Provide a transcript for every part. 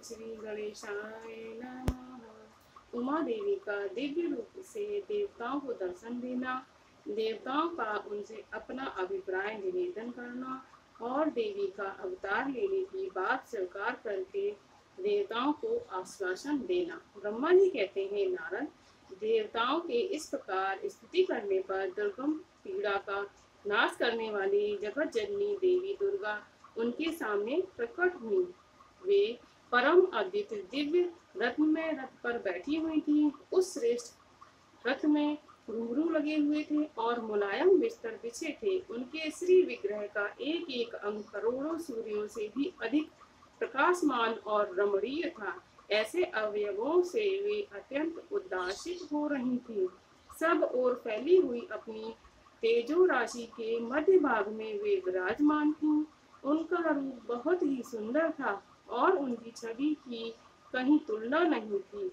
श्री गणेशाय नमः। उमा देवी का दिव्य रूप से देवताओं को दर्शन देना, देवताओं का उनसे अपना अभिप्राय निवेदन करना और देवी का अवतार लेने की बात स्वीकार करके देवताओं को आश्वासन देना। ब्रह्मा जी कहते हैं, नारद, देवताओं के इस प्रकार स्तुति करने पर दुर्गम पीड़ा का नाश करने वाली जगत जननी देवी दुर्गा उनके सामने प्रकट हुई। वे परम अद्वितीय दिव्य रथ पर बैठी हुई थी। उस श्रेष्ठ रथ में घुंघरू लगे हुए थे और मुलायम बिस्तर बिछे थे। उनके श्री विग्रह का एक एक अंग करोड़ों सूर्यों से भी अधिक प्रकाशमान और रमणीय था। ऐसे अवयवों से वे अत्यंत उद्दासित हो रही थी। सब ओर फैली हुई अपनी तेजो राशि के मध्य भाग में वे विराजमान थी। उनका रूप बहुत ही सुंदर था और उनकी छवि की कहीं तुलना नहीं थी।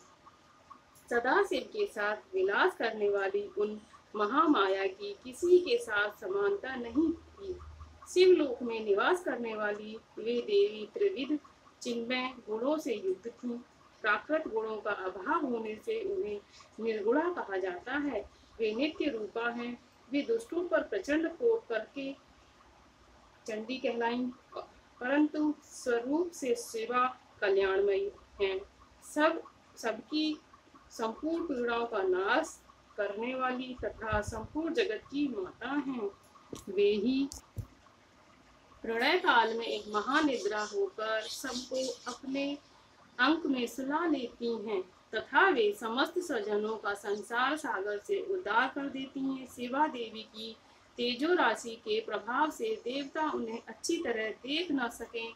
सदाशिव के साथ विलास करने वाली उन महामाया की किसी के साथ समानता नहीं थी। शिवलोक में निवास करने वाली वे देवी त्रिविध चिन्मय गुणों से युक्त थीं। प्राकृत गुणों का अभाव होने से उन्हें निर्गुणा कहा जाता है। वे नित्य रूपा हैं। वे दुष्टों पर प्रचंड कोप करके चंडी कहलाईं, परंतु स्वरूप से शिवा कल्याणमयी हैं। सबकी संपूर्ण पीड़ाओं का नाश करने वाली तथा संपूर्ण जगत की माता हैं। वे ही प्रलय काल में एक महानिद्रा होकर सबको अपने अंक में सुला लेती हैं तथा वे समस्त स्वजनों का संसार सागर से उद्धार कर देती हैं। शिवा देवी की तेजो राशि के प्रभाव से देवता उन्हें अच्छी तरह देख न सके,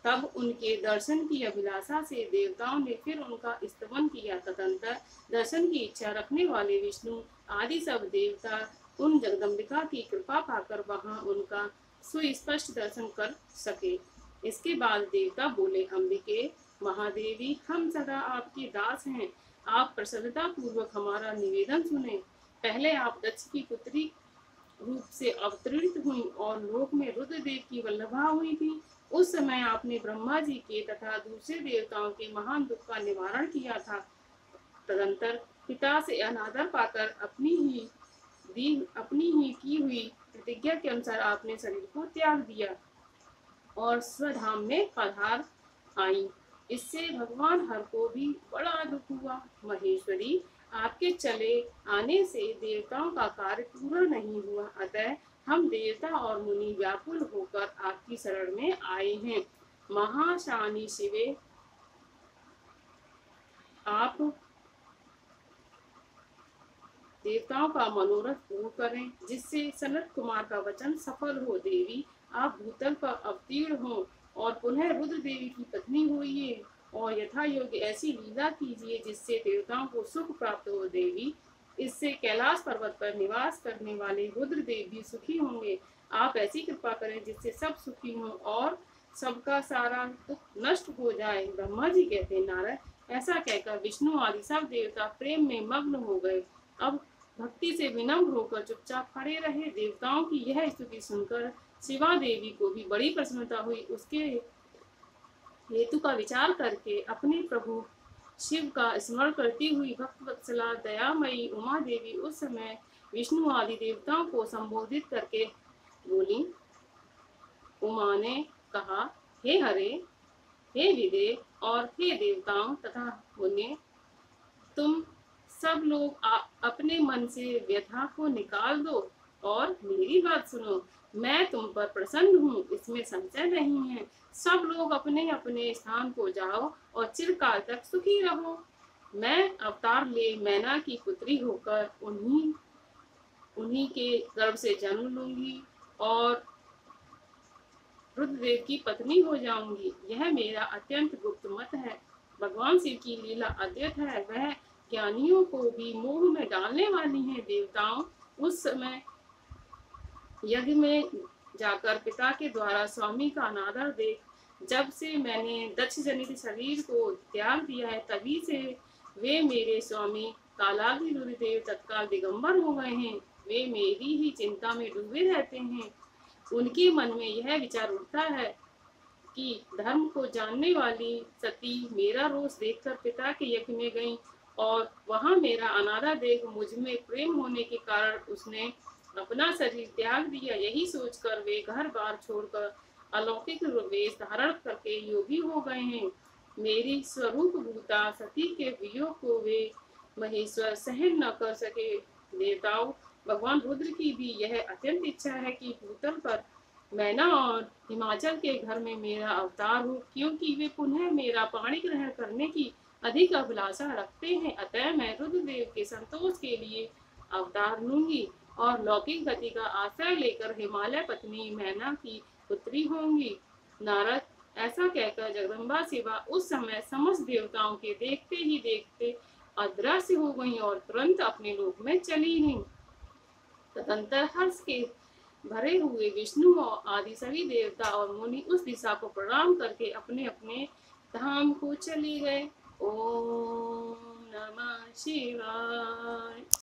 तब उनके दर्शन की अभिलाषा से देवताओं ने फिर उनका स्तवन किया। तदंतर दर्शन की इच्छा रखने वाले विष्णु आदि सब देवता उन जगदम्बिका की कृपा पाकर वहां उनका सुस्पष्ट दर्शन कर सके। इसके बाद देवता बोले, अम्बिके महादेवी, हम सदा आपके दास हैं। आप प्रसन्नता पूर्वक हमारा निवेदन सुने। पहले आप दक्ष की पुत्री रूप से अवतरित हुई और लोक में रुद्रदेव की वल्लभा हुई थी। उस समय आपने ब्रह्मा जी के तथा दूसरे देवताओं के महान दुख का निवारण किया था। तदंतर पिता से अनादर पाकर अपनी ही की हुई प्रतिज्ञा के अनुसार आपने शरीर को त्याग दिया और स्वधाम में पधार आई। इससे भगवान हर को भी बड़ा दुख हुआ। महेश्वरी, आपके चले आने से देवताओं का कार्य पूरा नहीं हुआ, अतः हम देवता और मुनि व्याकुल होकर आपकी शरण में आए हैं। महाशानी शिवे, आप देवताओं का मनोरथ पूर्ण करें, जिससे सनत कुमार का वचन सफल हो। देवी, आप भूतल पर अवतीर्ण हो और पुनः रुद्र देवी की पत्नी होइए और यथा योग्य ऐसी लीला कीजिए जिससे देवताओं को सुख प्राप्त हो। देवी, इससे कैलाश पर्वत पर निवास करने वाले रुद्र देव भी सुखी होंगे। आप ऐसी कृपा करें जिससे सब सुखी हों और सबका सारा दुख नष्ट हो जाए। ब्रह्मा जी कहते, नारद, ऐसा कहकर विष्णु आदि सब देवता प्रेम में मग्न हो गए। अब भक्ति से विनम्र होकर चुपचाप खड़े रहे। देवताओं की यह स्तुति सुनकर शिवा देवी को भी बड़ी प्रसन्नता हुई। उसके हेतु का विचार करके अपने प्रभु शिव का स्मरण करती हुई भक्तवत्सला दयामयी उमा देवी उस समय विष्णु आदि देवताओं को संबोधित करके बोली। उमा ने कहा, हे हरे, हे विदेव और हे देवताओं तथा मुने, तुम सब लोग अपने मन से व्यथा को निकाल दो और मेरी बात सुनो। मैं तुम पर प्रसन्न हूँ, इसमें संशय नहीं है। सब लोग अपने अपने स्थान को जाओ और चिरकाल तक सुखी रहो। मैं अवतार ले मैना की पुत्री होकर उन्हीं के गर्भ से जन्म लूंगी और रुद्रदेव की पत्नी हो जाऊंगी। यह मेरा अत्यंत गुप्त मत है। भगवान शिव की लीला अद्भुत है, वह ज्ञानियों को भी मोह में डालने वाली है। देवताओं, उस समय यज्ञ में जाकर पिता के द्वारा स्वामी का अनादर देख जब से मैंने दक्ष जनित शरीर को त्याग दिया है, तभी से वे मेरे स्वामी कालाग्नि रुद्रदेव तत्काल दिगंबर हो गए हैं। वे मेरी ही चिंता में डूबे रहते हैं। उनके मन में यह विचार उठता है कि धर्म को जानने वाली सती मेरा रोष देखकर पिता के यज्ञ में गईं और वहां मेरा अनादर देख मुझ में प्रेम होने के कारण उसने अपना शरीर त्याग दिया। यही सोचकर वे घर बार छोड़कर अलौकिक वेश धारण करके योगी हो गए हैं। मेरी स्वरूप भूता सती के वियोग को वे महेश्वर सहन न कर सके। देवताओं, भगवान रुद्र की भी यह अत्यंत इच्छा है कि भूतल पर मैना और हिमाचल के घर में मेरा अवतार हो, क्योंकि वे पुनः मेरा पाणी ग्रहण करने की अधिक अभिलाषा रखते हैं। अतः मैं रुद्रदेव के संतोष के लिए अवतार लूंगी और लौकिक गति का आश्रय लेकर हिमालय पत्नी मैना की पुत्री होंगी। नारद, ऐसा कहकर जगदम्बा शिवा उस समय समस्त देवताओं के देखते ही देखते अदृश्य हो गईं और तुरंत अपने लोक में चली गईं। तदंतर हर्ष के भरे हुए विष्णु और आदि सभी देवता और मुनि उस दिशा को प्रणाम करके अपने अपने धाम को चले गए। ओम नमः शिवाय।